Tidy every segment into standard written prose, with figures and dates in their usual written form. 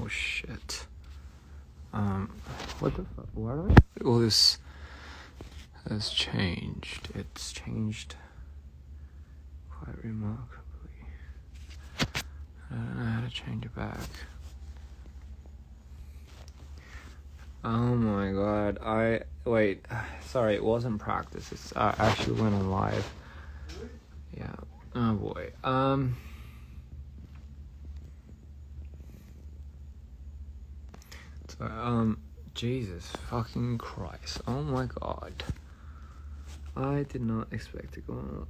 Oh shit. What the fuck? Why do all this has changed? It's changed quite remarkably. I don't know how to change it back. Oh my god. Sorry, it wasn't practice. It's I actually went on live. Yeah. Oh boy. Jesus fucking Christ. Oh my god. I did not expect to go on.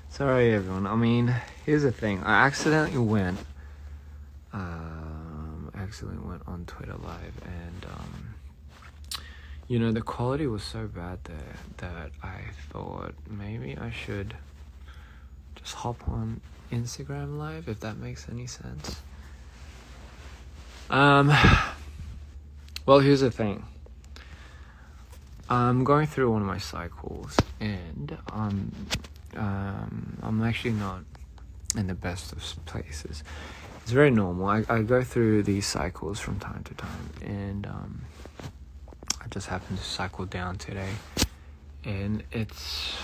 Sorry everyone. I mean, here's the thing. I accidentally went on Twitter Live, and the quality was so bad there that I thought maybe I should just hop on Instagram Live, if that makes any sense. Well, here's the thing. I'm going through one of my cycles, and I'm actually not in the best of places. It's very normal. I go through these cycles from time to time, and I just happened to cycle down today, and it's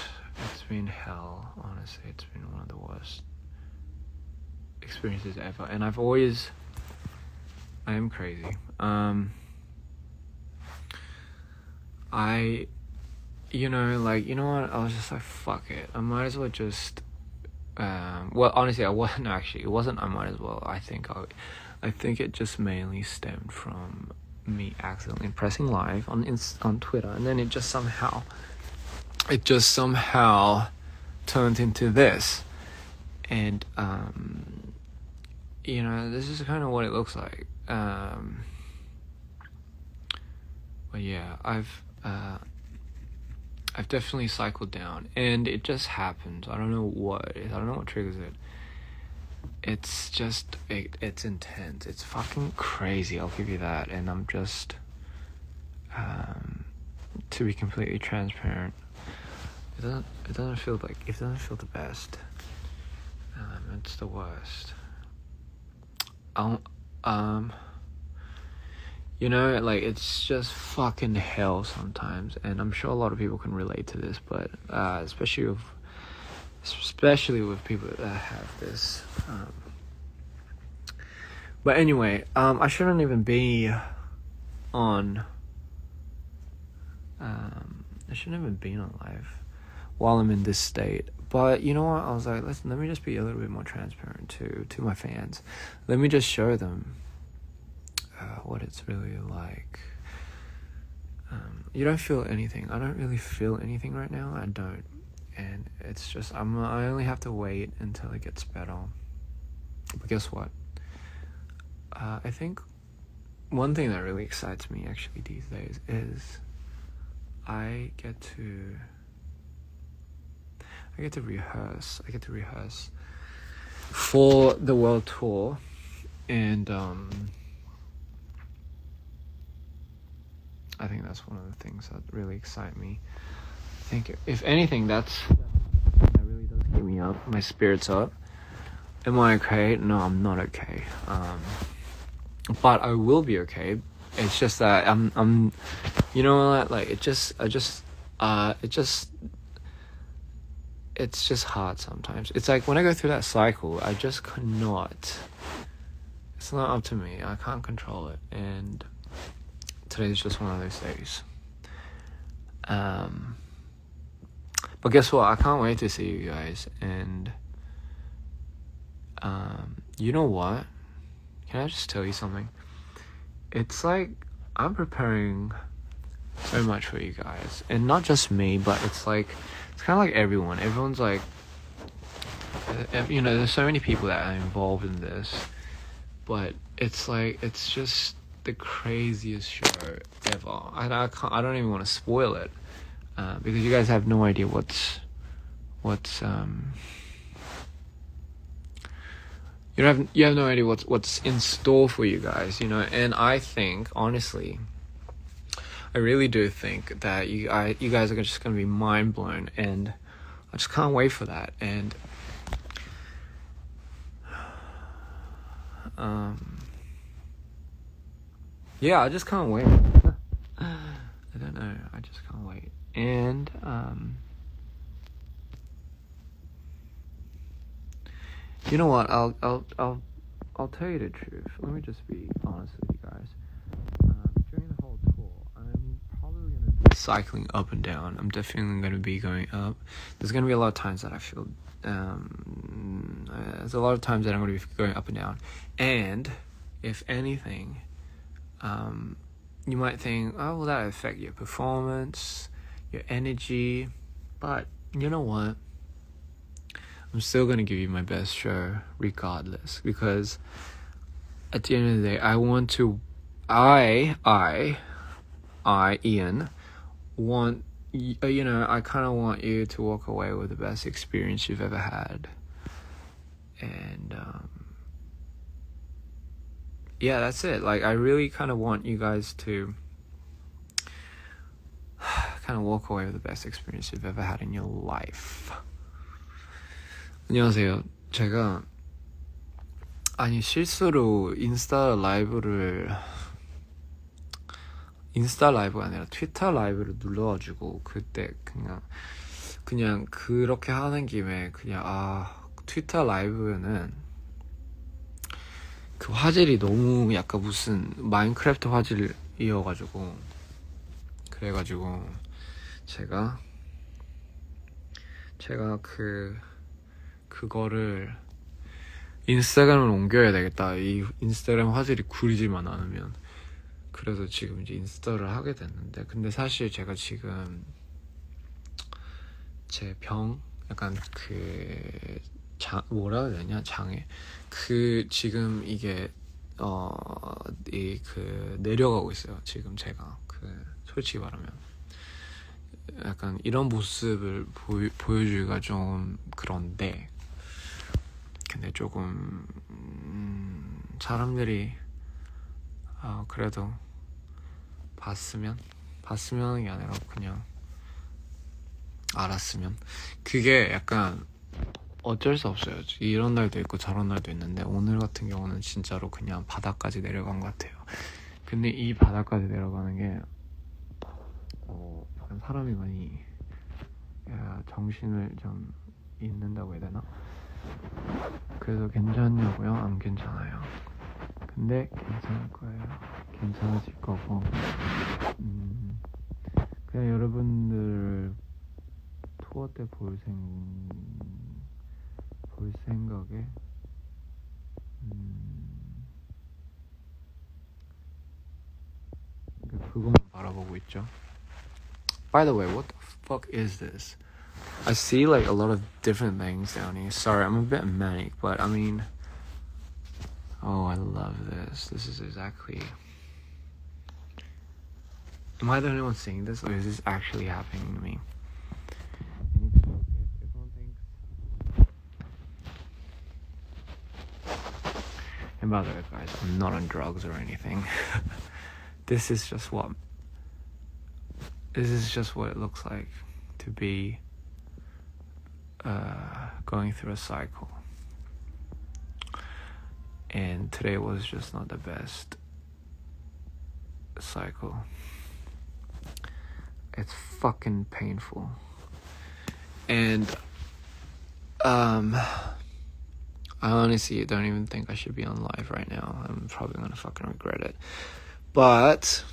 been hell. Honestly, it's been one of the worst experiences ever, and I am crazy. You know what? I was just like, fuck it. I might as well just. Well, honestly, I wasn't actually. It wasn't. I might as well. I think it just mainly stemmed from me accidentally pressing live on Twitter, and then it just somehow turned into this, and this is kind of what it looks like. But yeah, I've definitely cycled down, and it just happens. I don't know what triggers it. It's just it's intense. It's fucking crazy. I'll give you that. And I'm just to be completely transparent, it doesn't feel the best. It's the worst. It's just fucking hell sometimes, and I'm sure a lot of people can relate to this, but especially with people that have this. But anyway, I shouldn't even be on. I shouldn't even be on live while I'm in this state. But you know what? I was like, listen, let me just be a little bit more transparent to my fans. Let me just show them what it's really like. You don't feel anything. I don't really feel anything right now. I don't, and it's just I only have to wait until it gets better. But guess what? I think one thing that really excites me actually these days is I get to rehearse. I get to rehearse for the world tour, and I think that's one of the things that really excite me. I think if anything, that really does keep me up, my spirits up. Am I okay? No, I'm not okay. But I will be okay. It's just that I'm you know what, like it's just hard sometimes. It's like when I go through that cycle, I just cannot. It's not up to me. I can't control it, and today's just one of those days. But guess what? I can't wait to see you guys, and you know what? Can I just tell you something? It's like I'm preparing so much for you guys, and not just me, but it's kind of like everyone. Everyone's like, there's so many people that are involved in this, but it's just the craziest show ever. I don't even want to spoil it, because you guys have no idea you have no idea what's in store for you guys, and I think, honestly, I really do think that you guys are just going to be mind blown, and I just can't wait for that. And yeah, I just can't wait. I don't know, I just can't wait. And you know what, I'll tell you the truth. Let me just be honest with you guys. During the whole tour, I'm probably gonna be cycling up and down. I'm definitely gonna be going up. There's gonna be a lot of times that I feel there's a lot of times that I'm gonna be going up and down. And if anything, you might think, oh, will that affect your performance, your energy? But you know what? I'm still gonna give you my best show regardless, because at the end of the day, I want to, Ian, want, you know, I kind of want you to walk away with the best experience you've ever had. And yeah, that's it. Like, I really kind of want you guys to kind of walk away with the best experience you've ever had in your life. 안녕하세요. 제가 실수로 인스타 라이브가 아니라 트위터 라이브를 눌러가지고, 그때 그냥 그렇게 하는 김에 그냥 트위터 라이브는 그 화질이 너무 약간 무슨 마인크래프트 화질이어가지고, 그래가지고 제가 그거를 인스타그램으로 옮겨야 되겠다. 이 인스타그램 화질이 구리지만 않으면. 그래서 지금 이제 인스타를 하게 됐는데, 근데 사실 제가 지금 제 약간 뭐라 해야 되냐, 장애. 지금 이게 내려가고 있어요. 지금 제가 솔직히 말하면 약간 이런 모습을 보여주기가 좀 그런데, 근데 조금 사람들이 그래도 봤으면 게 아니라 그냥 알았으면, 그게 약간 어쩔 수 없어요. 이런 날도 있고 저런 날도 있는데, 오늘 같은 경우는 진짜로 그냥 바닥까지 내려간 것 같아요. 근데 이 바닥까지 내려가는 게 약간 사람이 많이 정신을 좀 잃는다고 해야 되나? 그래서 괜찮냐고요? 안 괜찮아요. 근데 괜찮을 거예요. 괜찮아질 거고, 그냥 여러분들 투어 때 볼 생각에 그것만 바라보고 있죠. By the way, what the fuck is this? I see like a lot of different things down here. Sorry, I'm a bit manic, but I mean, oh, I love this. This is exactly... Am I the only one seeing this, or is this actually happening to me? And by the way, guys, I'm not on drugs or anything. This is just what it looks like to be going through a cycle. And today was just not the best cycle. It's fucking painful. And I honestly don't even think I should be on live right now. I'm probably gonna fucking regret it. But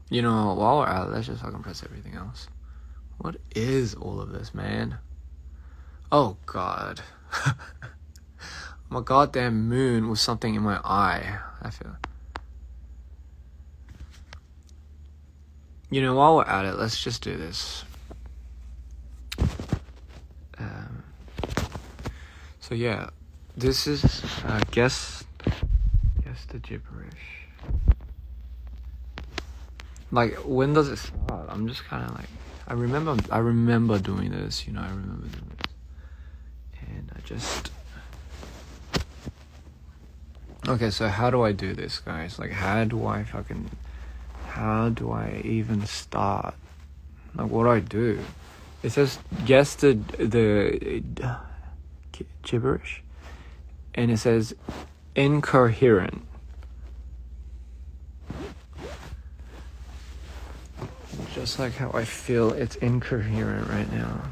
you know, while we're at it, let's just fucking press everything else. What is all of this, man? Oh god. My goddamn moon with something in my eye, I feel. You know, while we're at it, let's just do this. So yeah, this is guess the gibberish. Like, when does it start? I'm just kind of like, I remember doing this, you know, and I just... Okay, so how do I do this, guys? Like, how do I even start? Like, what do I do? It says guess the gibberish, and it says incoherent. Just like how I feel it's incoherent right now.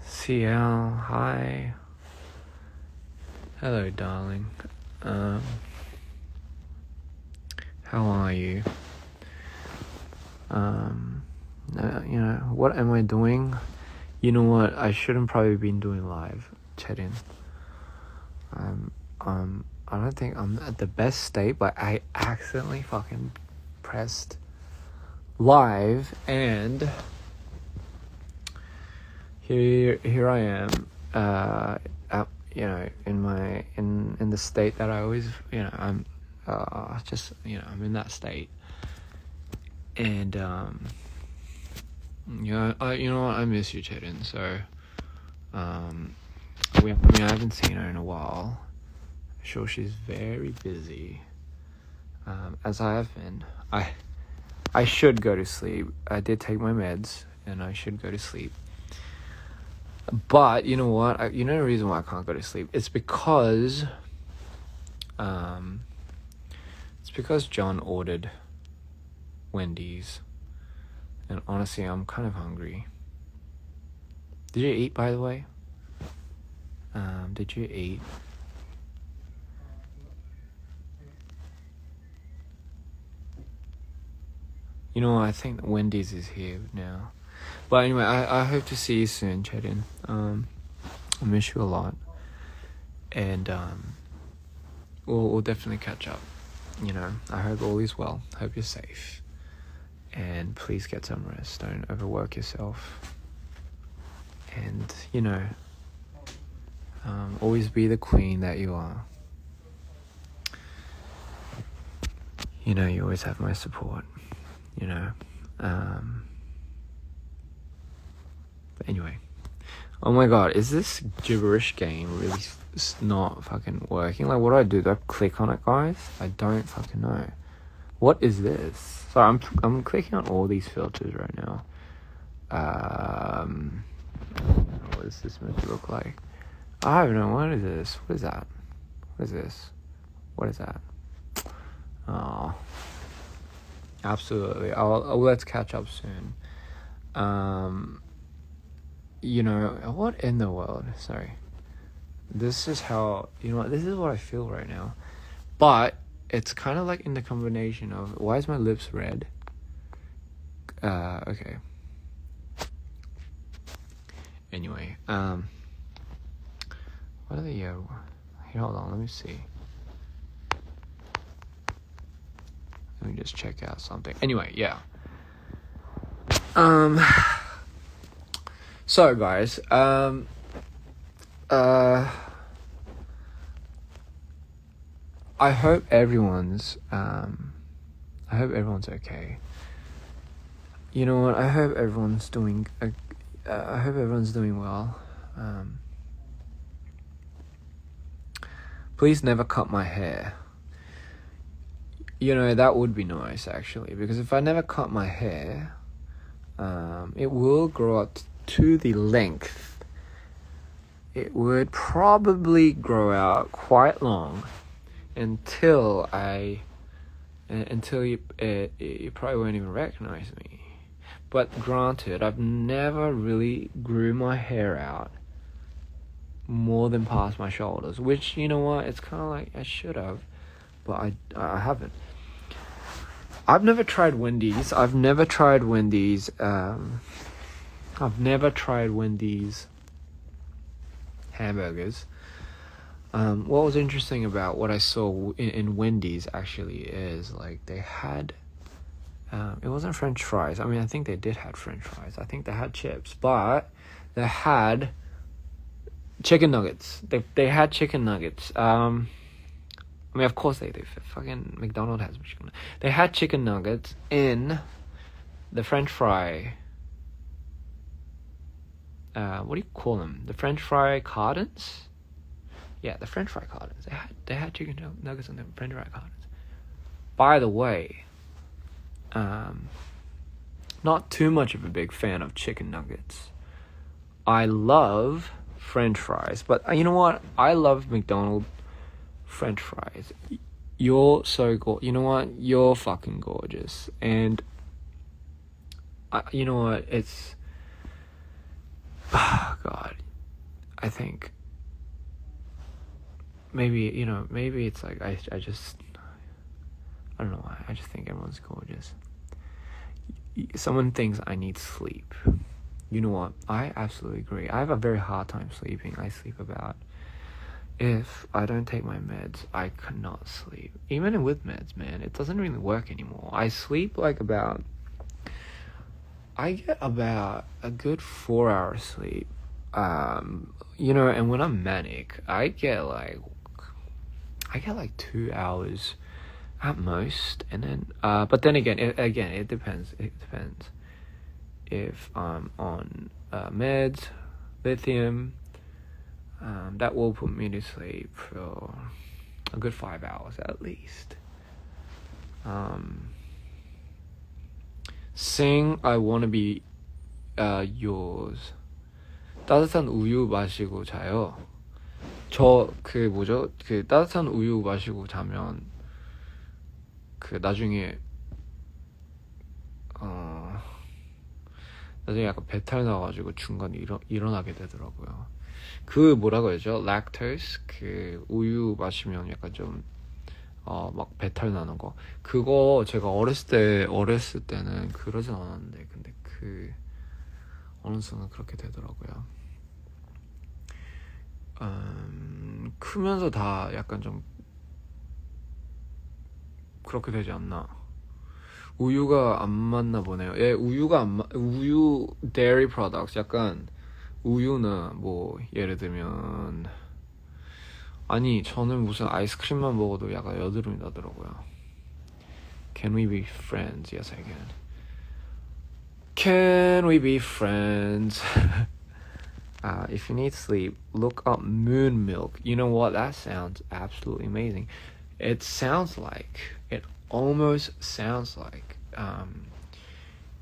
CL, hi. Hello, darling. How are you? You know, what am I doing? You know what? I shouldn't probably been doing live chatting. I don't think I'm at the best state, but I accidentally fucking pressed live, and here I am. You know, in the state that I always, you know, I'm just, you know, I'm in that state, and you know, you know what, I miss you, Chetan. So I haven't seen her in a while. I'm sure she's very busy, as I have been. I should go to sleep. I did take my meds, and I should go to sleep. But you know what? You know the reason why I can't go to sleep? It's because John ordered Wendy's, and honestly, I'm kind of hungry. Did you eat, by the way? Did you eat? You know, I think Wendy's is here now. But anyway, I hope to see you soon, Chetan. I miss you a lot. And we'll definitely catch up. You know, I hope all is well. Hope you're safe. And please get some rest. Don't overwork yourself. And, you know, always be the queen that you are. You know, you always have my support. You know, but anyway, oh my god, is this gibberish game really not fucking working? Like, what do I do? Do I click on it, guys? I don't fucking know. What is this? So I'm clicking on all these filters right now. What is this meant to look like? I don't know. What is this? What is that? What is this? What is that? Oh. Absolutely. Let's catch up soon. You know, what in the world? Sorry. This is how, you know what, this is what I feel right now. But it's kind of like in the combination of, why is my lips red? Okay. Anyway, what are the, here, hold on, let me see. Let me just check out something. Anyway, yeah. So guys, I hope everyone's okay. You know what? I hope everyone's doing well. Please never cut my hair. You know, that would be nice, actually, because if I never cut my hair, it will grow up to the length. It would probably grow out quite long until you probably won't even recognize me. But granted, I've never really grew my hair out more than past my shoulders, which, you know what, it's kind of like I should have, but I haven't. I've never tried Wendy's. I've never tried Wendy's hamburgers. What was interesting about what I saw in Wendy's actually is, like, they had, it wasn't French fries. I mean, I think they did have French fries. I think they had chips, but they had chicken nuggets. They had chicken nuggets. I mean, of course they do. Fucking McDonald's has chicken nuggets. They had chicken nuggets in the French fry. What do you call them? The French fry cartons? Yeah, the French fry cartons. They had chicken nuggets in the French fry cartons. By the way, not too much of a big fan of chicken nuggets. I love French fries, but you know what? I love McDonald's French fries. You're so you know what? You're fucking gorgeous. And you know what? It's God. I think maybe it's like I don't know why. I just think everyone's gorgeous. Someone thinks I need sleep. You know what? I absolutely agree. I have a very hard time sleeping. I sleep about... If I don't take my meds, I cannot sleep. Even with meds, man, it doesn't really work anymore. I sleep like about... I get about a good 4 hours sleep. You know, and when I'm manic, I get like 2 hours at most, and then but then again it depends. If I'm on meds, lithium, that will put me to sleep for a good 5 hours at least. Sing I wanna be yours. 따뜻한 우유 마시고 자요. 저 따뜻한 우유 마시고 자면 나중에 약간 배탈 나가지고 중간에 일어나게 되더라고요. 뭐라고 해야죠? 락토스 우유 마시면 약간 좀 막 배탈 나는 거. 그거 제가 어렸을 때는 그러진 않았는데, 근데 어느 순간 그렇게 되더라고요. 크면서 다 약간 좀 그렇게 되지 않나? 우유가 안 맞나 보네요. 예, 우유 dairy products, 약간 우유는 뭐 예를 들면 아니 저는 무슨 아이스크림만 먹어도 약간 여드름이 나더라고요. Can we be friends? Yes, I can. Can we be friends? If you need sleep, look up moon milk. You know what? That sounds absolutely amazing. It almost sounds like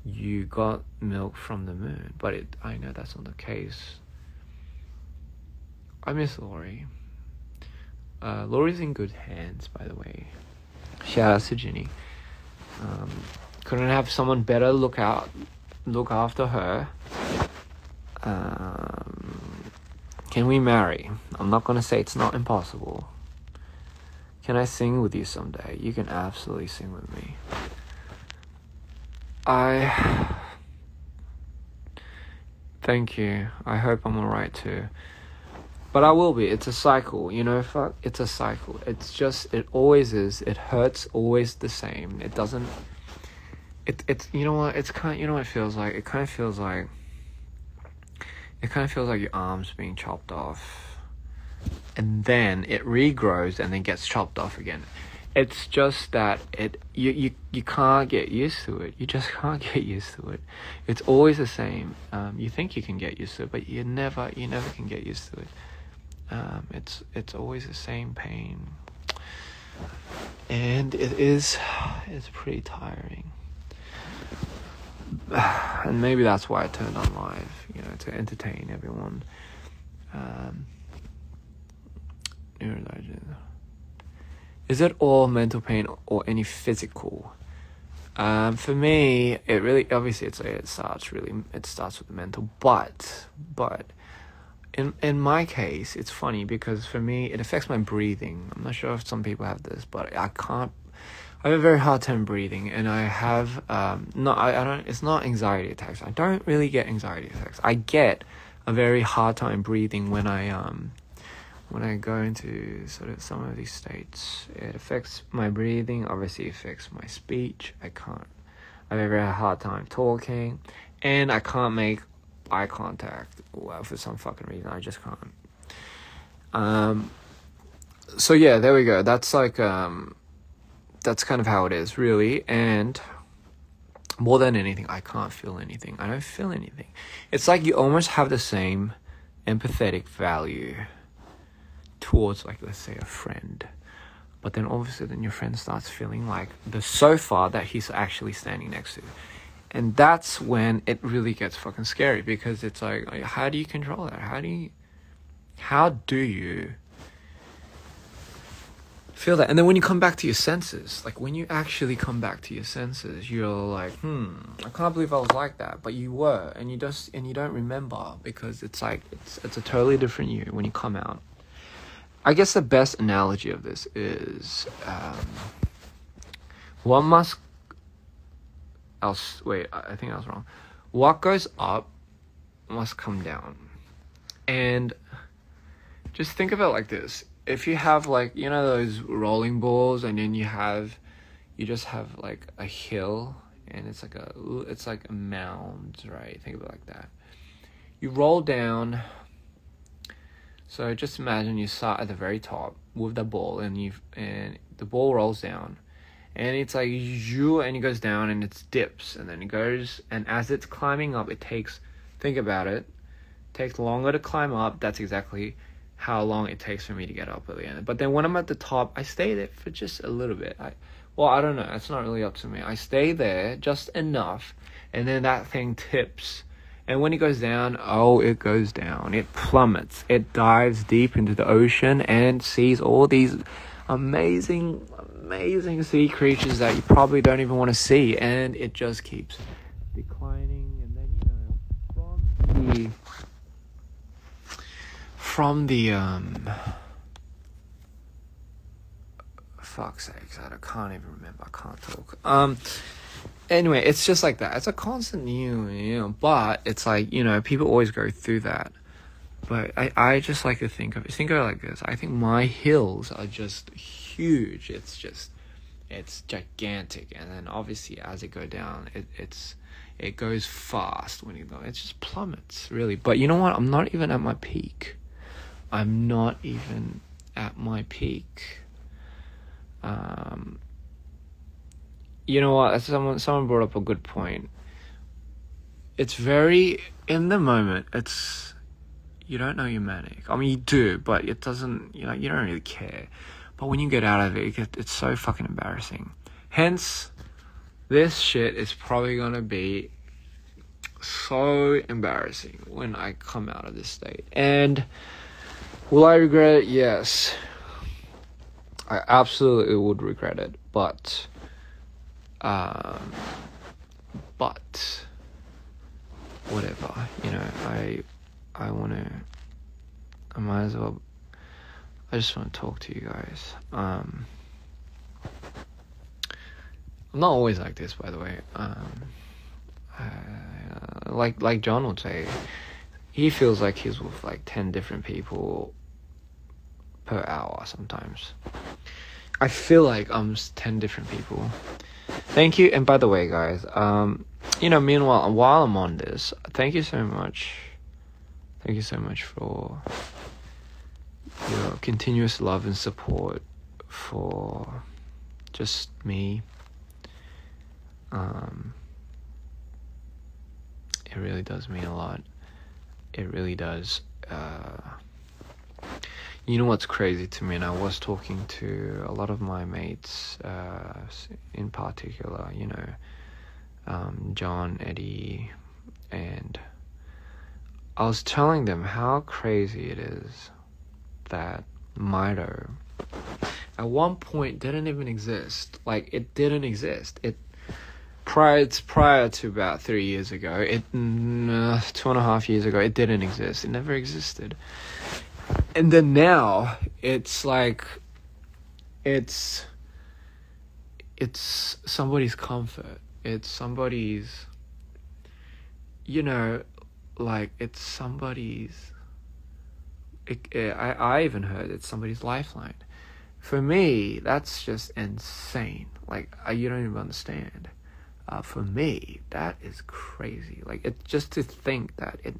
you got milk from the moon, but I know that's not the case. I miss Lori. Lori's in good hands, by the way. Shout out to Ginny. Couldn't have someone better look after her. Can we marry? I'm not gonna say it's not impossible. Can I sing with you someday? You can absolutely sing with me. Thank you. I hope I'm alright too. But I will be. It's a cycle, you know. It's a cycle. It always is. It hurts always the same. It doesn't. It's you know what? It's kind. You know what it feels like. It kind of feels like your arms being chopped off, and then it regrows and then gets chopped off again. It's just that you can't get used to it. You just can't get used to it. It's always the same. You think you can get used to it, but you never can get used to it. It's always the same pain, and it's pretty tiring. And maybe that's why I turned on live, you know, to entertain everyone. Is it all mental pain or any physical? For me, it really, obviously it starts with the mental, but in my case, it's funny because for me, it affects my breathing. I'm not sure if some people have this, but I have a very hard time breathing, and I have, it's not anxiety attacks. I don't really get anxiety attacks. I get a very hard time breathing when I go into sort of some of these states. It affects my breathing, obviously it affects my speech. I have a very hard time talking, and I can't make eye contact. Well, for some fucking reason, I just can't. So yeah, there we go. That's like, that's kind of how it is, really. And more than anything, I can't feel anything. I don't feel anything. It's like you almost have the same empathetic value towards, like, let's say a friend, but then all of a sudden your friend starts feeling like the sofa that he's actually standing next to, And that's when it really gets fucking scary, because it's like how do you control that? How do you feel that? And then when you come back to your senses, like when you actually come back to your senses, you're like, I can't believe I was like that. But you were, and you don't remember, because it's like it's a totally different you when you come out. I guess the best analogy of this is I think I was wrong. What goes up must come down. And just think of it like this. If you have, like, you know, those rolling balls, and then you just have like a hill, and it's like a mound, right? Think of it like that. You roll down. So just imagine you start at the very top with the ball, and the ball rolls down, and it's like and it goes down, and it dips, and then it goes, and as it's climbing up, think about it, takes longer to climb up. That's exactly how long it takes for me to get up at the end. But then when I'm at the top, I stay there for just a little bit. I don't know. It's not really up to me. I stay there just enough, and then that thing tips. And when it goes down, it goes down. It plummets. It dives deep into the ocean and sees all these amazing, amazing sea creatures that you probably don't even want to see. And it just keeps declining. And then, from the fuck's sakes, I can't even remember. I can't talk. Anyway, it's just like that. It's a constant but it's like, people always go through that. But I just like to think of it like this. I think my hills are just huge. It's gigantic. And then obviously as it go down, it goes fast when you go. It just plummets, really. But you know what? I'm not even at my peak. You know what? Someone brought up a good point. It's very in the moment. You don't know you're manic. I mean, you do, but it doesn't. You don't really care. But when you get out of it, it's so fucking embarrassing. Hence, this shit is probably gonna be so embarrassing when I come out of this state. And will I regret it? Yes, I absolutely would regret it. But whatever, I might as well, I just want to talk to you guys. I'm not always like this, by the way. Like John would say, he feels like he's with like 10 different people per hour sometimes. I feel like I'm 10 different people. Thank you. And by the way, guys, meanwhile, while I'm on this, thank you so much for your continuous love and support for just me. It really does mean a lot. It really does. You know what's crazy to me, and I was talking to a lot of my mates, in particular, John, Eddie, and I was telling them how crazy it is that Mito at one point didn't even exist. Like, it didn't exist. Prior to about 3 years ago, 2.5 years ago, it didn't exist. It never existed. And then now, it's like, it's somebody's comfort. It's somebody's, it's somebody's, I even heard it's somebody's lifeline. For me, that's just insane. Like, you don't even understand. For me, that is crazy. Like, it just to think that it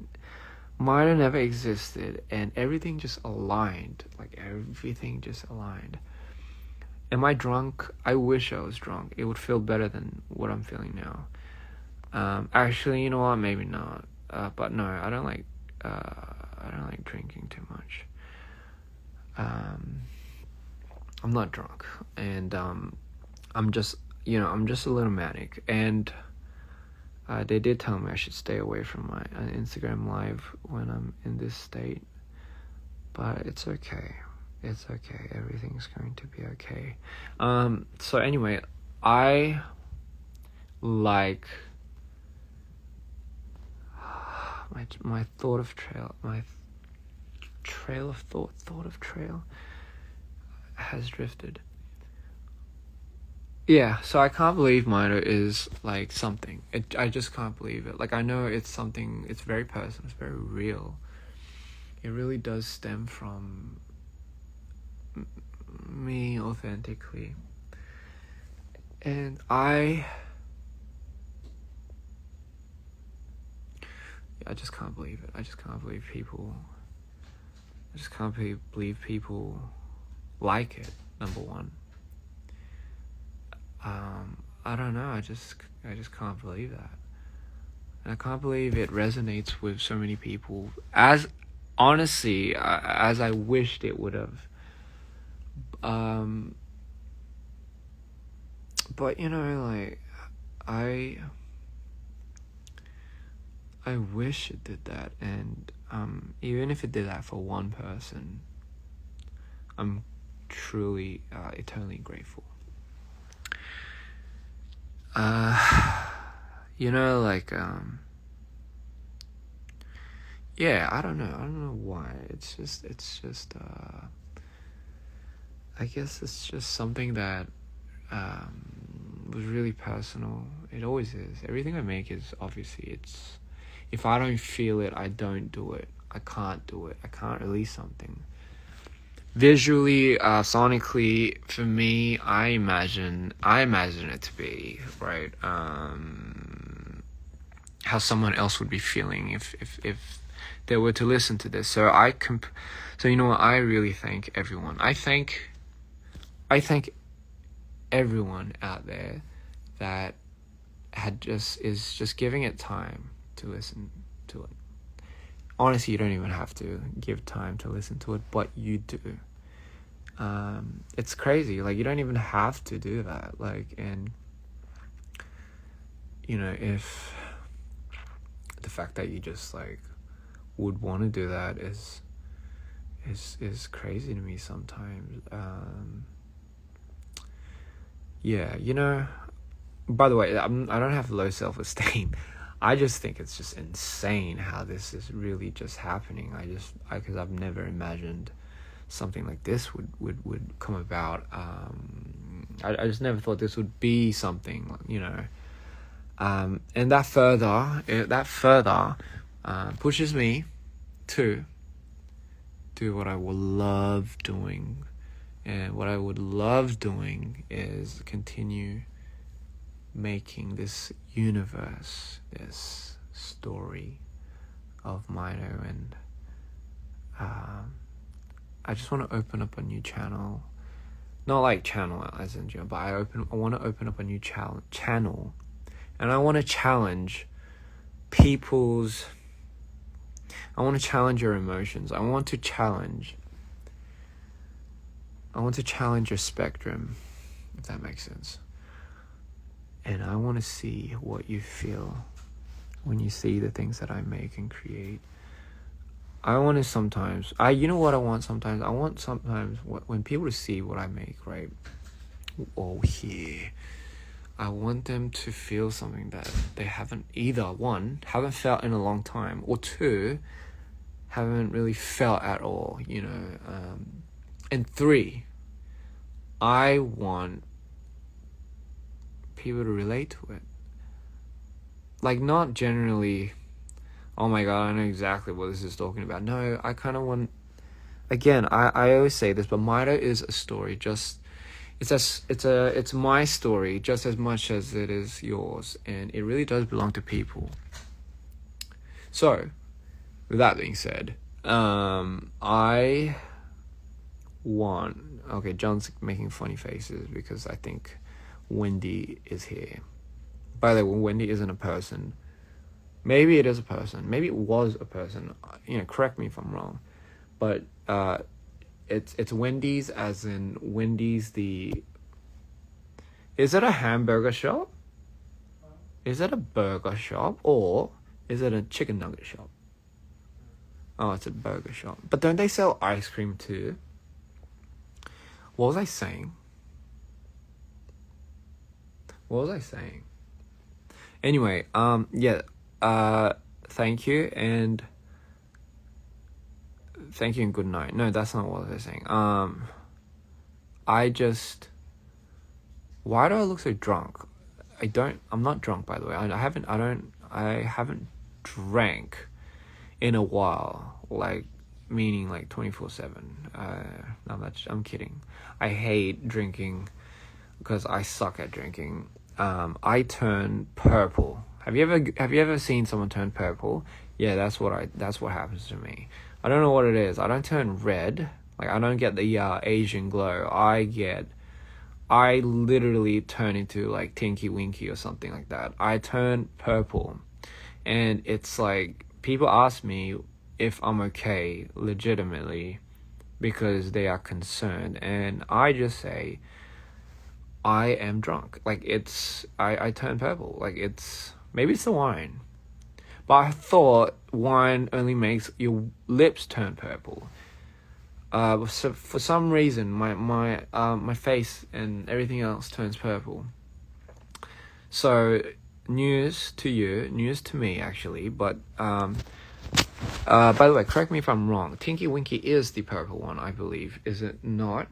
might have never existed, and everything just aligned. Like, everything just aligned. Am I drunk? I wish I was drunk. It would feel better than what I'm feeling now. Actually, you know what? Maybe not. But no, I don't like drinking too much. I'm not drunk, and I'm just a little manic, and They did tell me I should stay away from my Instagram live when I'm in this state. But it's okay. It's okay. Everything's going to be okay. So anyway, I like my thought of trail has drifted. Yeah, so I can't believe Mito is like something. I just can't believe it. Like, I know it's something, it's very personal, it's very real. It really does stem from me authentically. And I just can't believe it. I just can't believe people like it, number one. I don't know, I just can't believe that. And I can't believe it resonates with so many people as honestly as I wished it would have. But you know, like, I wish it did that, and even if it did that for one person, I'm truly eternally grateful. You know, like, yeah, I don't know why. It's just I guess it's just something that was really personal. It always is. Everything I make is obviously, if I don't feel it, I don't do it. I can't do it. I can't release something. Visually, sonically, for me, I imagine it to be, right, how someone else would be feeling if they were to listen to this. So so you know what, I really thank everyone. I thank everyone out there that is just giving it time to listen to it. Honestly, you don't even have to give time to listen to it, but you do. It's crazy. Like, you don't even have to do that. Like, and you know, if the fact that you just like would want to do that is crazy to me sometimes. Yeah, you know. By the way, I don't have low self-esteem. I just think it's just insane how this is really just happening. Because I've never imagined something like this would come about. I just never thought this would be something, you know. And that further pushes me to do what I would love doing. And what I would love doing is continue making this universe, this story of Mito, and I just want to open up a new channel, not like channel as in, but I want to open up a new channel, and I want to challenge I want to challenge your emotions. I want to challenge your spectrum, if that makes sense. And I want to see what you feel when you see the things that I make and create. I want to sometimes, you know what I want sometimes? I want sometimes when people see what I make, right? Oh, yeah. I want them to feel something that they haven't, either one, haven't felt in a long time, or two, haven't really felt at all, you know. And three, I want people to relate to it. Like, not generally, oh my god, I know exactly what this is talking about. No, I kind of want, again, I always say this, but Mito is a story, just, it's my story just as much as it is yours, and it really does belong to people. So, with that being said, I want, okay, John's making funny faces because I think Wendy is here. By the way, Wendy isn't a person. Maybe it is a person. Maybe it was a person. You know, correct me if I'm wrong. But it's Wendy's, as in Wendy's the... Is it a hamburger shop? Is it a burger shop or is it a chicken nugget shop? Oh, it's a burger shop. But don't they sell ice cream too? What was I saying? Anyway, yeah, thank you and good night. No, that's not what I was saying. Why do I look so drunk? I'm not drunk, by the way. I haven't drank in a while, like, meaning like 24/7. No, I'm kidding. I hate drinking because I suck at drinking. I turn purple. Have you ever seen someone turn purple? Yeah, that's what happens to me. I don't know what it is. I don't turn red. Like, I don't get the Asian glow. I literally turn into like Tinky Winky or something like that. I turn purple. And it's like, people ask me if I'm okay, legitimately, because they are concerned. And I just say, I am drunk. Like, I turn purple. Like, maybe it's the wine. But I thought wine only makes your lips turn purple. So for some reason, my face and everything else turns purple. So, news to you, news to me actually. But by the way, correct me if I'm wrong. Tinky Winky is the purple one, I believe. Is it not?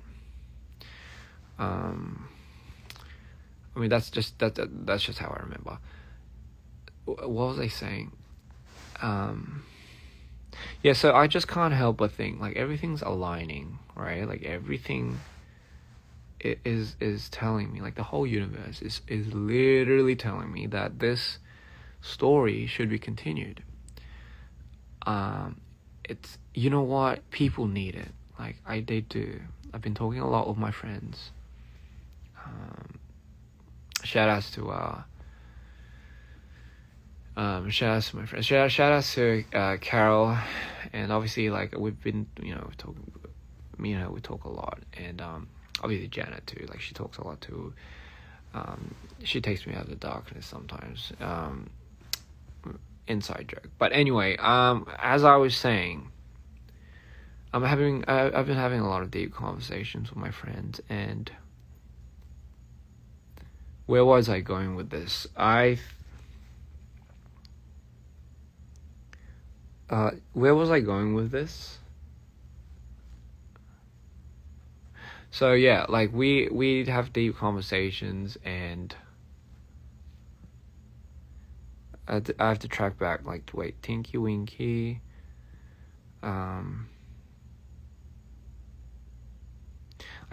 I mean, that's just how I remember. What was I saying? Yeah, so I just can't help but think, like, everything's aligning, right? Like, everything is telling me, like, the whole universe is literally telling me that this story should be continued. It's, you know what? People need it. Like, they do. I've been talking a lot with my friends. Shout outs to my friends. Shout outs to Carol, and obviously, like, we've been, talking. Me and her, we talk a lot, and obviously Janet too. Like, she talks a lot too. She takes me out of the darkness sometimes. Inside joke. But anyway, as I was saying, I've been having a lot of deep conversations with my friends, and where was I going with this? Where was I going with this? So yeah, like, we'd have deep conversations, and I have to track back, like, wait, Tinky Winky, I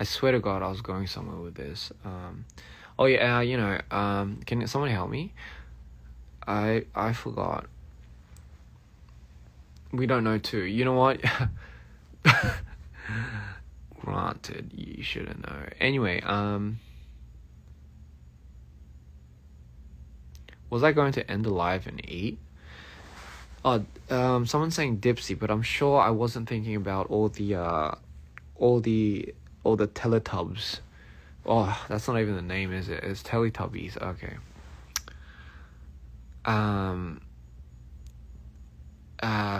swear to God I was going somewhere with this. Oh yeah, can someone help me? I forgot. We don't know too. You know what? Granted, you shouldn't know. Anyway, was I going to end the live and eat? Oh, someone's saying Dipsy, but I'm sure I wasn't thinking about all the Teletubs. Oh, that's not even the name, is it? It's Teletubbies. Okay.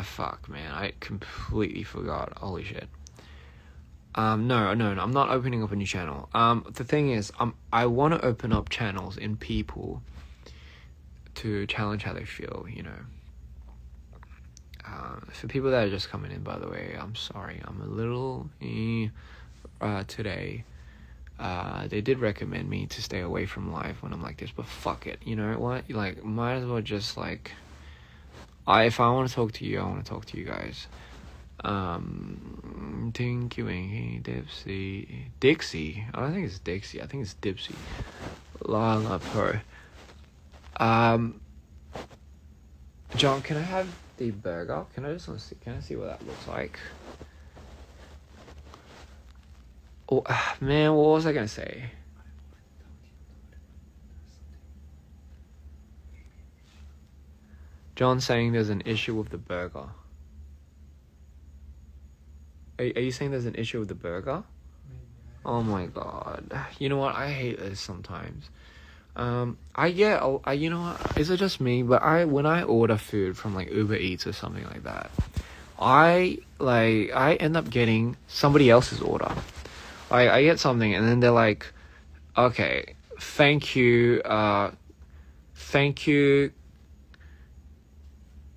Fuck, man. I completely forgot. Holy shit. No, I'm not opening up a new channel. The thing is, I want to open up channels in people to challenge how they feel, For people that are just coming in, by the way, I'm sorry. I'm a little today. They did recommend me to stay away from live when I'm like this, but fuck it. You know what? Like, might as well just, like, if I want to talk to you, I want to talk to you guys. Tinky Winky, Dixie. I don't think it's Dixie. I think it's Dipsy. Lala Pro. John, can I have the burger? Can I see what that looks like? Oh, man, what was I gonna say? John's saying there's an issue with the burger. Are you saying there's an issue with the burger? Oh my god. You know what? I hate this sometimes. I get, you know what, is it just me? But when I order food from like Uber Eats or something like that, I end up getting somebody else's order. Like, I get something and then they're like, okay, thank you,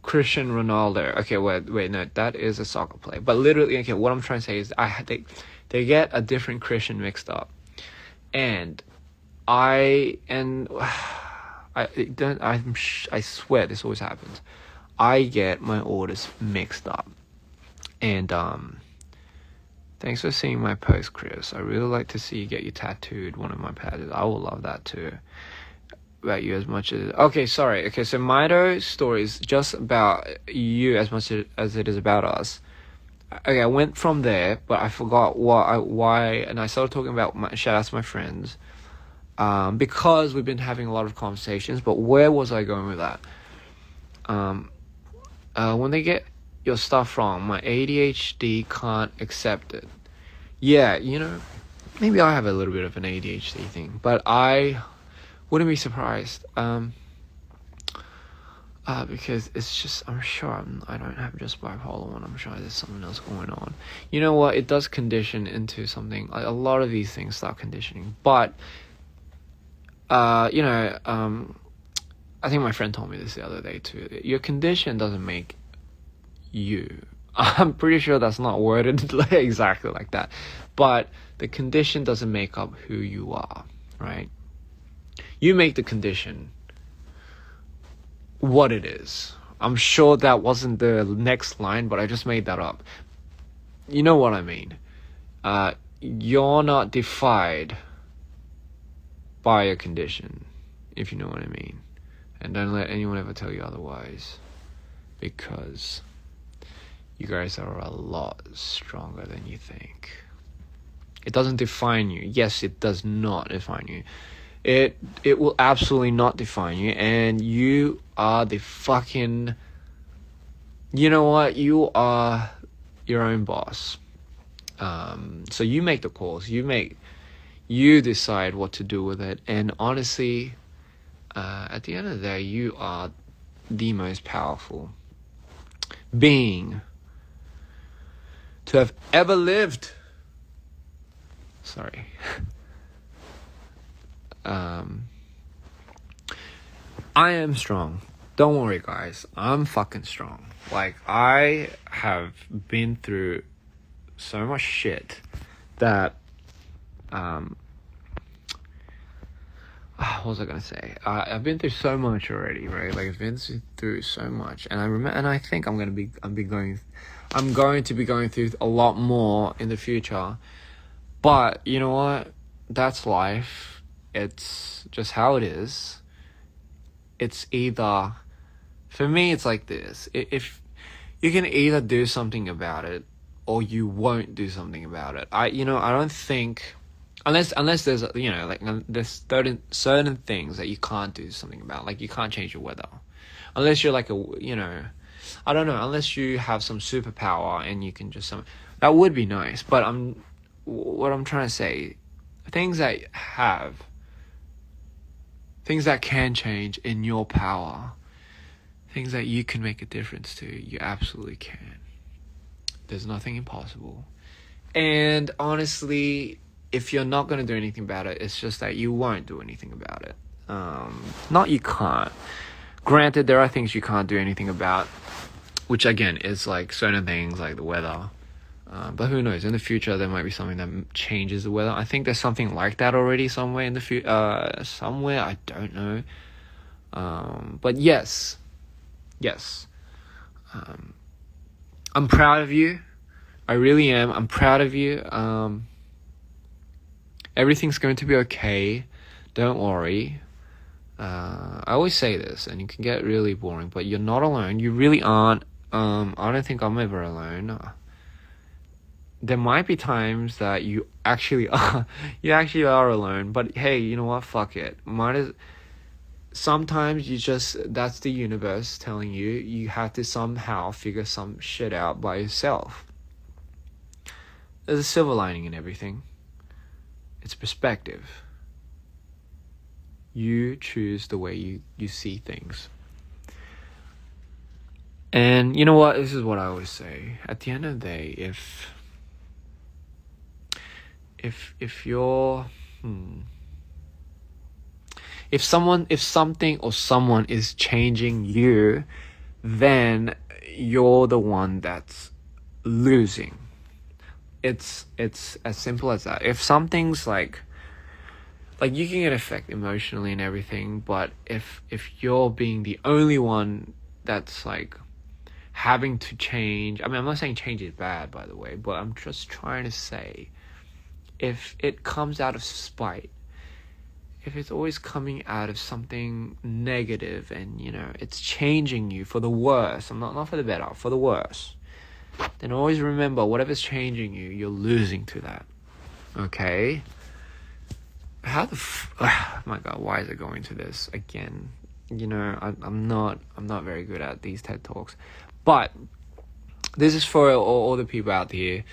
Cristiano Ronaldo. Okay, wait, no, that is a soccer player. But literally, okay, what I'm trying to say is they get a different Christian mixed up, and I swear this always happens. I get my orders mixed up, and thanks for seeing my post, Chris. I really like to see you get you tattooed one of my patches. I will love that too. About you as much as sorry. Okay, so Mido's story is just about you as much as it is about us. Okay, I went from there, but I forgot why, and I started talking about my shout outs to my friends, because we've been having a lot of conversations. But where was I going with that? When they get your stuff wrong, my ADHD can't accept it. Yeah, you know, maybe I have a little bit of an ADHD thing, but I wouldn't be surprised, because it's just, I'm sure I don't have just bipolar 1, I'm sure there's something else going on. You know what, it does condition into something, like a lot of these things start conditioning, but, you know, I think my friend told me this the other day too, your condition doesn't make you. I'm pretty sure that's not worded exactly like that, but the condition doesn't make up who you are, right? You make the condition what it is. I'm sure that wasn't the next line, but I just made that up. You know what I mean. You're not defined by a condition, if you know what I mean. And don't let anyone ever tell you otherwise, because you guys are a lot stronger than you think. It doesn't define you. Yes, it does not define you. It will absolutely not define you, and you are the fucking, you know what, you are your own boss. So you make the calls, you decide what to do with it, and honestly, at the end of the day, you are the most powerful being to have ever lived. Sorry. I am strong. Don't worry, guys. I'm fucking strong. Like, I have been through so much shit that, what was I gonna say? I've been through so much already, right? Like, I've been through so much, and I think I'm going to be going through a lot more in the future. But you know what? That's life. It's just how it is. It's either, for me, it's like this. If you can either do something about it, or you won't do something about it. I don't think, unless there's, you know, like, there's certain things that you can't do something about. Like, you can't change the weather, unless you're like I don't know, unless you have some superpower and you can just that would be nice. But what I'm trying to say, things that can change in your power, things that you can make a difference to, you absolutely can. There's nothing impossible. And honestly, if you're not going to do anything about it, it's just that you won't do anything about it. Not you can't. Granted, there are things you can't do anything about, which again is like certain things like the weather. But who knows? In the future, there might be something that changes the weather. I think there's something like that already somewhere in the future. Somewhere, I don't know. But yes. I'm proud of you. I really am. I'm proud of you. Everything's going to be okay. Don't worry. I always say this, and it can get really boring, but you're not alone. You really aren't. I don't think I'm ever alone. There might be times that you actually are alone, but hey, you know what? Fuck it. Sometimes that's the universe telling you have to somehow figure some shit out by yourself. There's a silver lining in everything. It's perspective. You choose the way you see things. And you know what? This is what I always say. At the end of the day, if you're if something or someone is changing you, then you're the one that's losing. It's as simple as that. If something's like you can get affected emotionally and everything, but if you're being the only one that's like having to change, I mean, I'm not saying change is bad, by the way, but I'm just trying to say, if it comes out of spite, if it's always coming out of something negative and, you know, it's changing you for the worse, I'm not for the better, for the worse, then always remember, whatever's changing you, you're losing to that. Okay? How the oh my god, why is it going to this again? You know, I'm not very good at these TED Talks. But this is for all the people out here,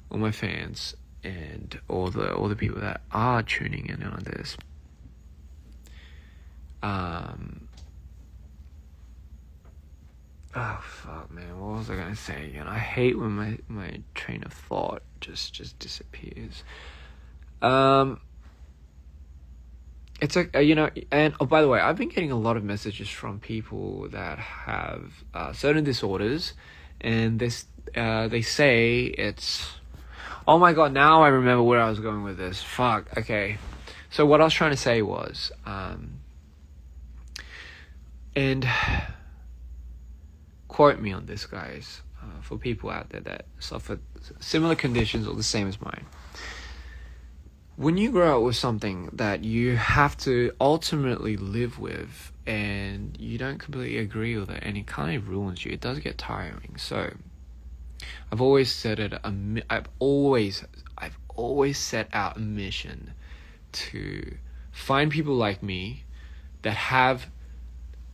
all my fans, and all the people that are tuning in on this. Oh fuck, man, what was I gonna say again? I hate when my train of thought just disappears. It's like, you know, and oh, by the way, I've been getting a lot of messages from people that have certain disorders, and they say it's, oh my god, now I remember where I was going with this. Fuck, okay. So what I was trying to say was, and quote me on this, guys, for people out there that suffer similar conditions or the same as mine. When you grow up with something that you have to ultimately live with and you don't completely agree with it and it kind of ruins you, it does get tiring. So I've always set out a mission to find people like me that have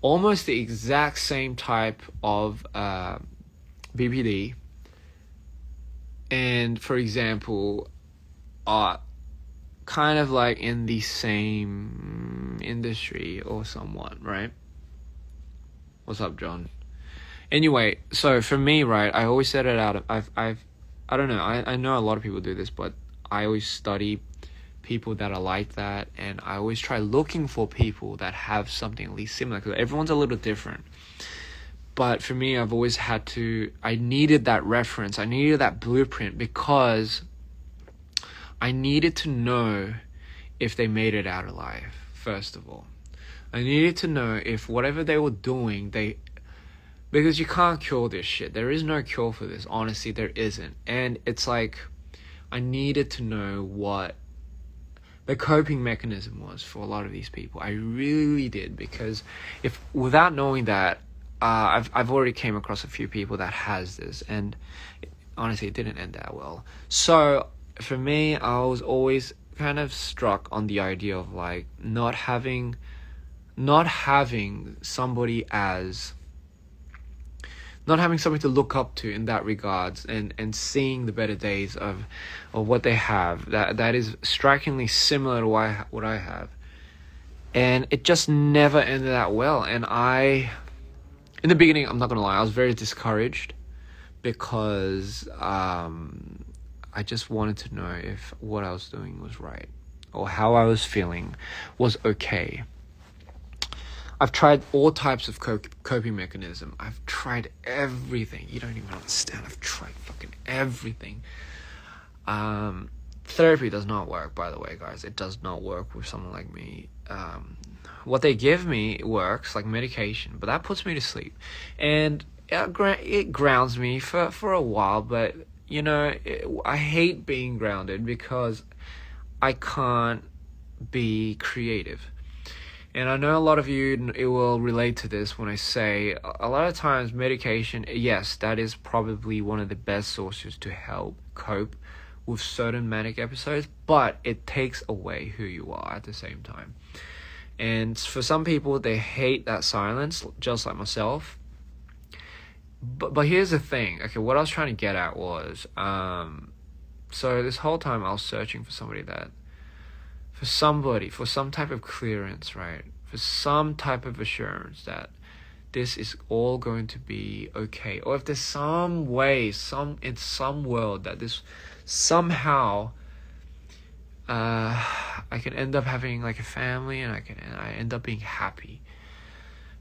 almost the exact same type of BPD, and for example, kind of like in the same industry or someone, right? What's up, John? Anyway, so for me, right, I always set it out. I don't know. I know a lot of people do this, but I always study people that are like that, and I always try looking for people that have something at least similar, because everyone's a little different. But for me, I've always I needed that reference. I needed that blueprint because I needed to know if they made it out alive, first of all. I needed to know if whatever they were doing, because you can't cure this shit. There is no cure for this. Honestly, there isn't. And it's like, I needed to know what the coping mechanism was for a lot of these people. I really did, because without knowing that, I've already came across a few people that has this, and honestly, it didn't end that well. So for me, I was always kind of struck on the idea of like not having somebody to look up to in that regards, and seeing the better days of what they have that is strikingly similar to what I have. And it just never ended that well. And in the beginning, I'm not gonna lie, I was very discouraged, because I just wanted to know if what I was doing was right, or how I was feeling was okay. I've tried all types of coping mechanism. I've tried everything. You don't even understand. I've tried fucking everything. Therapy does not work, by the way, guys. It does not work with someone like me. What they give me works, like medication, but that puts me to sleep. And it grounds me for a while, but you know, I hate being grounded because I can't be creative. And I know a lot of you will relate to this when I say, a lot of times medication, yes, that is probably one of the best sources to help cope with certain manic episodes, but it takes away who you are at the same time. And for some people, they hate that silence, just like myself. But here's the thing. Okay, what I was trying to get at was, so this whole time I was searching for somebody that for somebody, for some type of clearance, right? For some type of assurance that this is all going to be okay. Or if there's some way, in some world that this somehow I can end up having like a family, and I end up being happy,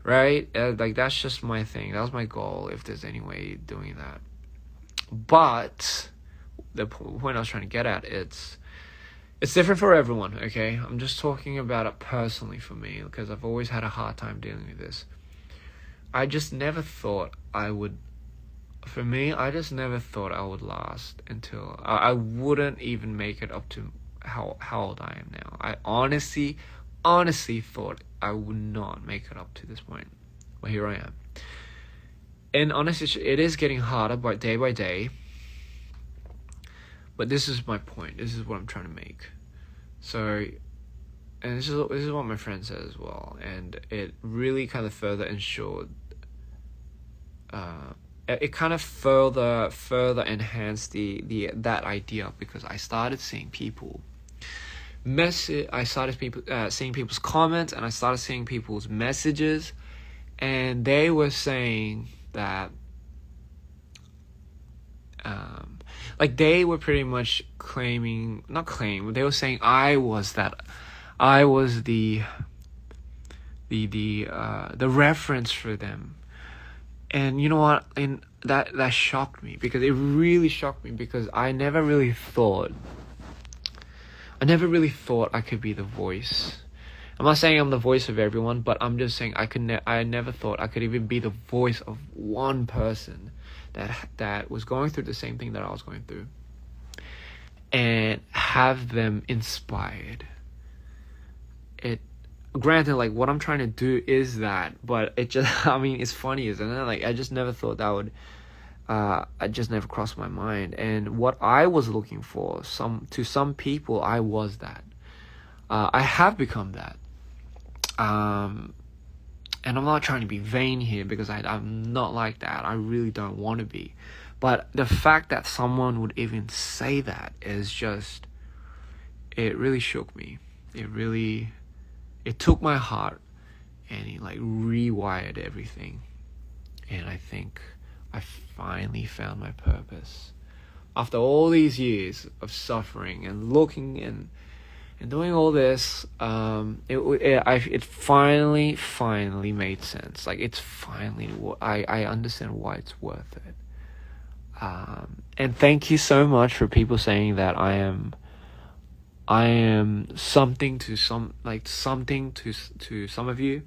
right? Like that's just my thing. That was my goal, if there's any way doing that. But the point I was trying to get at, it's different for everyone, okay? I'm just talking about it personally for me, because I've always had a hard time dealing with this. I just never thought I would last until I wouldn't even make it up to how old I am now. I honestly thought I would not make it up to this point. Well, here I am. And honestly, it is getting harder by day. But this is my point. This is what I'm trying to make. So, and this is what my friend said as well. And it really kind of further ensured, it kind of further enhanced that idea, because I started seeing people seeing people's comments, and I started seeing people's messages, and they were saying that like they were pretty much they were saying I was the reference for them. And you know what? And that shocked me, because it really shocked me, because I never really thought I could be the voice. I'm not saying I'm the voice of everyone, but I'm just saying I never thought I could even be the voice of one person that was going through the same thing that I was going through, and have them inspired. Granted, like, what I'm trying to do is that, but it just, I mean, it's funny, isn't it? Like, I just never thought that would, I just never crossed my mind. And what I was looking for, to some people, I was that. I have become that. And I'm not trying to be vain here, because I'm not like that. I really don't want to be. But the fact that someone would even say that is just, it really shook me. It took my heart, and it like rewired everything. And I think I finally found my purpose. After all these years of suffering and looking and doing all this, it finally made sense. Like, it's finally, I understand why it's worth it. And thank you so much for people saying that I am something to some of you.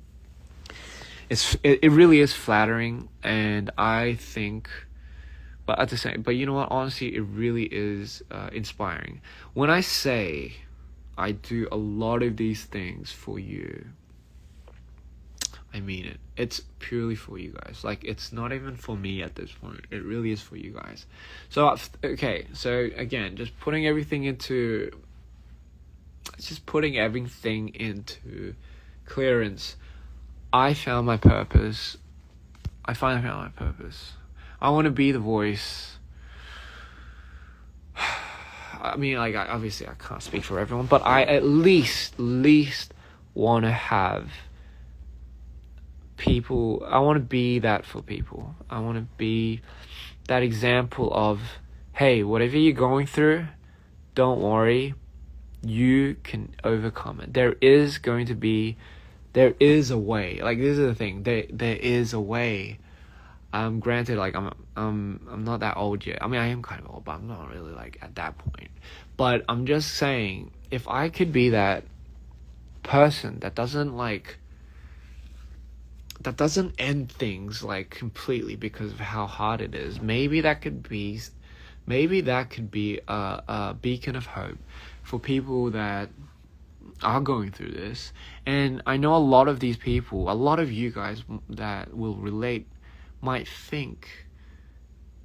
It really is flattering, and I think, but you know what, honestly, it really is inspiring. When I say I do a lot of these things for you, I mean it. It's purely for you guys. Like, it's not even for me at this point. It really is for you guys. So, okay, so again, just putting everything into clearance. I found my purpose. I finally found my purpose. I want to be the voice. I mean, like, obviously I can't speak for everyone, but I at least want to have people. I want to be that for people. I want to be that example of, hey, whatever you're going through, don't worry. You can overcome it. There is a way. Like, this is the thing. There is a way. Granted, like, I'm not that old yet. I mean, I am kind of old, but I'm not really like at that point. But I'm just saying, if I could be that person that doesn't end things like completely because of how hard it is, maybe that could be a beacon of hope for people that are going through this. And I know a lot of these people, a lot of you guys that will relate, might think,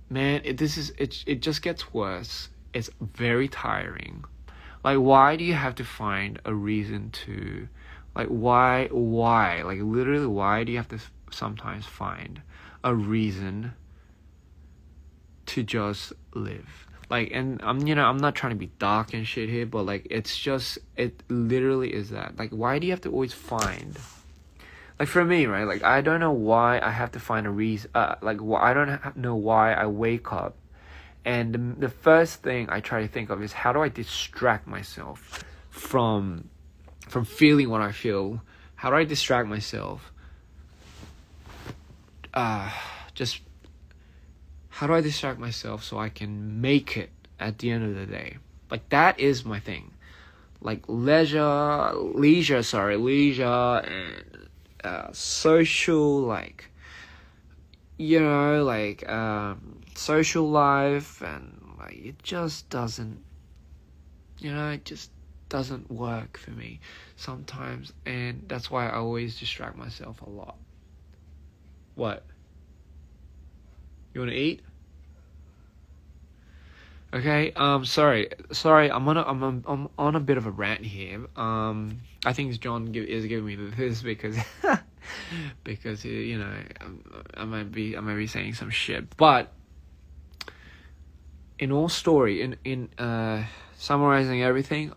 man, it just gets worse. It's very tiring. Like, why do you have to find a reason to, like, why, like, literally, why do you have to sometimes find a reason to just live? Like, and I'm not trying to be dark and shit here, but like, it's just, it literally is that. Like, why do you have to always find, like, for me, right? Like, I don't know why I have to find a reason. Like, I don't know why I wake up, and the first thing I try to think of is, how do I distract myself from feeling what I feel? How do I distract myself? Just how do I distract myself so I can make it at the end of the day? Like, that is my thing. Like, leisure, and social, like, social life, and like, it just doesn't, it just doesn't work for me sometimes, and that's why I always distract myself a lot. What? You want to eat? Okay. Sorry. I'm on a bit of a rant here. I think John is giving me this because because I might be saying some shit. But in all story, in summarizing everything,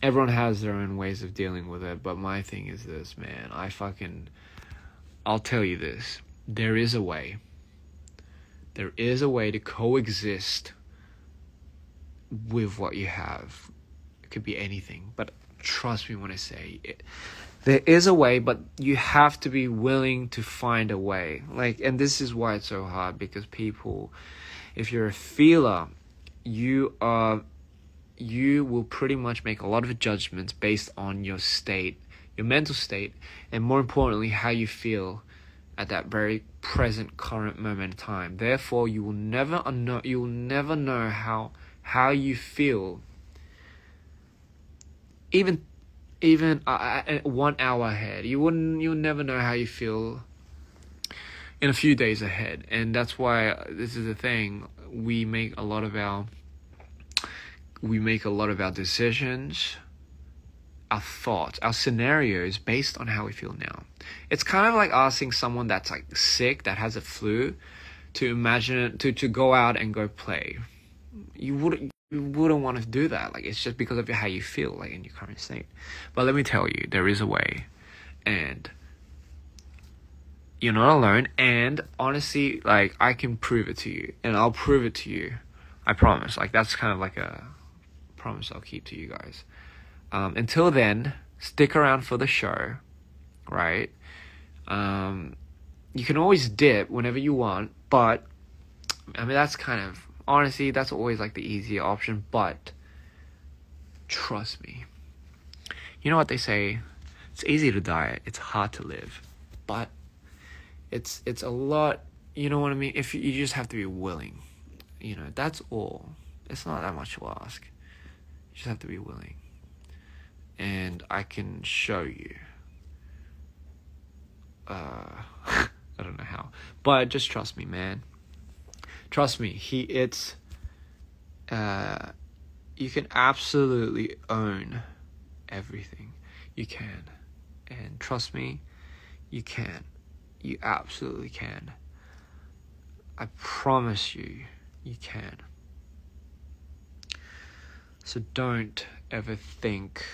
everyone has their own ways of dealing with it, but my thing is this, man. I'll tell you this. There is a way. There is a way to coexist with what you have. It could be anything, but trust me when I say it. There is a way, but you have to be willing to find a way. Like, and this is why it's so hard, because people, if you're a feeler, you will pretty much make a lot of judgments based on your state, your mental state, and more importantly, how you feel at that very present, current moment in time. Therefore, you will never know how you feel, even 1 hour ahead. You'll never know how you feel in a few days ahead, and that's why this is the thing. We make a lot of our decisions, our thoughts, our scenarios based on how we feel now. It's kind of like asking someone that's like sick, that has a flu, to imagine to go out and go play. You wouldn't want to do that. Like, it's just because of how you feel, like, in your current state. But let me tell you, there is a way, and you're not alone. And honestly, like, I can prove it to you, and I'll prove it to you. I promise. Like, that's kind of like a promise I'll keep to you guys. Until then, stick around for the show, right? You can always dip whenever you want, but I mean, that's kind of, honestly, that's always like the easier option. But trust me, you know what they say, it's easy to diet, it's hard to live. But it's a lot, you know what I mean? If you just have to be willing, that's all. It's not that much to ask. You just have to be willing. And I can show you. I don't know how, but just trust me, man. Trust me. You can absolutely own everything. You can, and trust me, you can. You absolutely can. I promise you, you can. So don't ever think.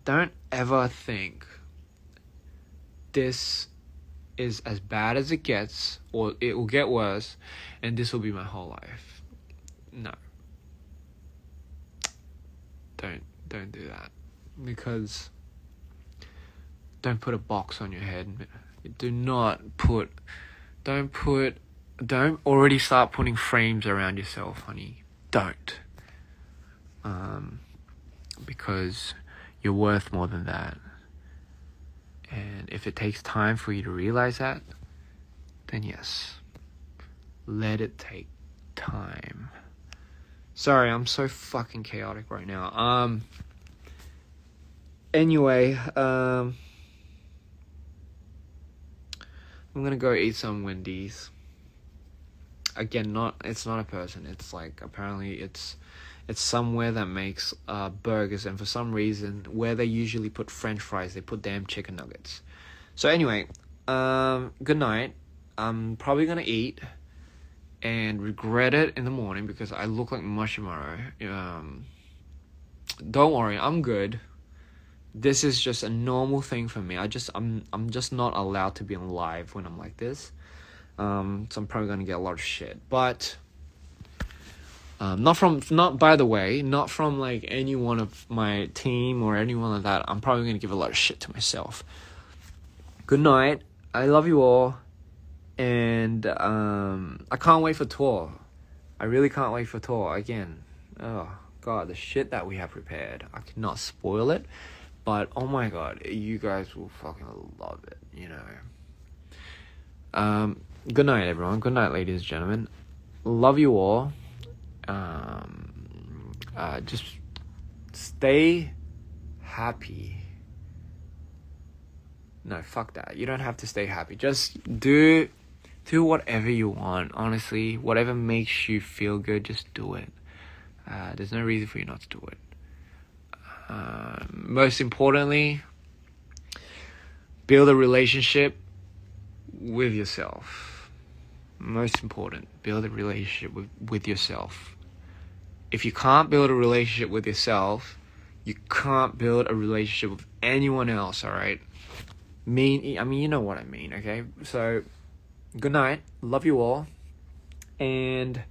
Don't ever think this is as bad as it gets, or it will get worse, and this will be my whole life. No. Don't do that. Because don't put a box on your head. Don't already start putting frames around yourself, honey. Don't. Because you're worth more than that. And if it takes time for you to realize that, then yes, let it take time. Sorry, I'm so fucking chaotic right now. Anyway, I'm gonna go eat some Wendy's. Again, it's not a person. It's like, apparently it's somewhere that makes burgers, and for some reason, where they usually put French fries, they put damn chicken nuggets. So anyway, Good night. I'm probably gonna eat and regret it in the morning because I look like mush tomorrow. Don't worry, I'm good. This is just a normal thing for me. I'm just not allowed to be on live when I'm like this. So I'm probably gonna get a lot of shit. But not by the way, not from like any one of my team or anyone like that. I'm probably gonna give a lot of shit to myself. Good night. I love you all. And I can't wait for tour. I really can't wait for tour again. Oh god, the shit that we have prepared. I cannot spoil it. But oh my god, you guys will fucking love it, you know. Good night, everyone. Good night, ladies and gentlemen. Love you all. Just stay happy. No, fuck that. You don't have to stay happy. Just do whatever you want. Honestly, whatever makes you feel good, just do it. There's no reason for you not to do it. Most importantly, build a relationship with yourself. Most important, build a relationship with yourself. If you can't build a relationship with yourself, you can't build a relationship with anyone else, alright? I mean, you know what I mean, okay? So, good night. Love you all. And,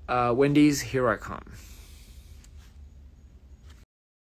Wendy's, here I come.